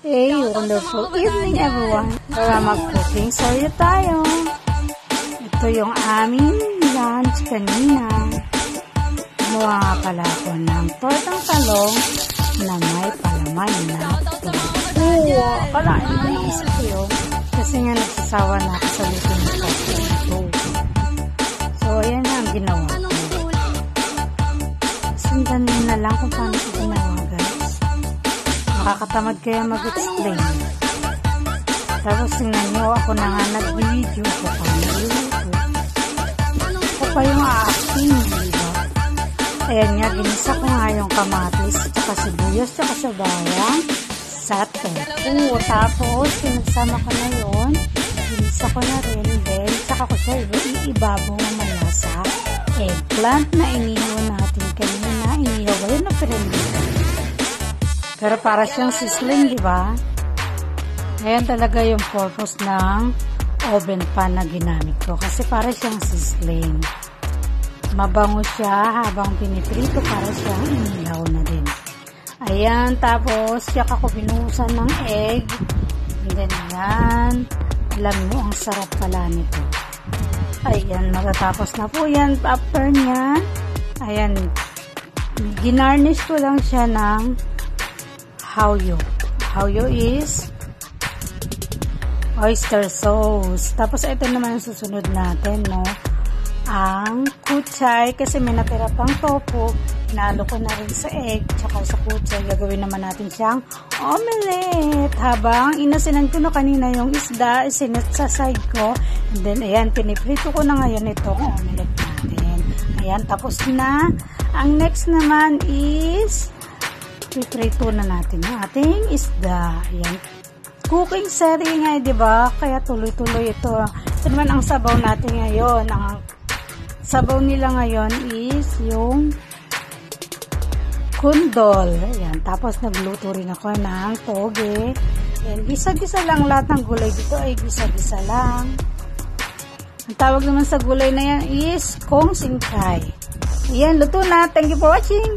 Hey, wonderful evening everyone. Para mag-cooking soya tayo. Ito yung aming lunch kanina. Gumawa nga pala ako ng tortang talong na may palaman na tulo. Akalain mo yung isip ko yun. Kasi nga nagsasawa na ako sa luto ng tortang ito. So, ayan na ang ginawa ko. Sundan nyo na lang kung paano ko ginawa, guys. Makakatamad kaya mag-explain. Tapos tingnan nyo, ako na nga nag-video ko pa niluluto. Ako pa yung acting, diba? Ayan nga, ginisa ko nga yung kamatis, tsaka sibuyas, tsaka sa bawang, sa tofu. Tapos, sinasama ko na yun. Ginisa ko na rin, then, tsaka ko siya iibabaw mamaya sa eggplant na inihaw natin kanina. Inihaw ko yun na friendly. Pero para siyang sizzling, di ba? Ayan talaga yung purpose ng oven pan na ginamit ko. Kasi para siyang sizzling. Mabango siya habang piniprito para siyang inihaw na din. Ayan, tapos siya ako binuhusan ng egg. And then, ayan. Alam mo, ang sarap pala nito. Ayan, matatapos na po yan. After niyan, ayan, ginarnish ko lang siya ng hawyo. Hawyo is oyster sauce. Tapos ito naman ang susunod natin, no? Ang kuchay, kasi may natira pang tofu. Nalo ko na rin sa egg, tsaka sa kuchay. Gagawin naman natin siyang omelette. Habang inasinan ko na kanina yung isda, isinet sa side ko. And then, ayan, piniprito ko na ngayon itong omelette natin. Ayan, tapos na. Ang next naman is piprito na natin yung ating isda. Ayan. Cooking series nga, diba? Kaya tuloy-tuloy ito. Ito naman ang sabaw natin ngayon. Ang sabaw nila ngayon is yung kundol. Ayan. Tapos nagluto rin ako ng toge. Ayan. Gisa-gisa lang lahat ng gulay dito ay gisa-gisa lang. Ang tawag naman sa gulay na yan is kong singkay. Ayan. Luto na. Thank you for watching.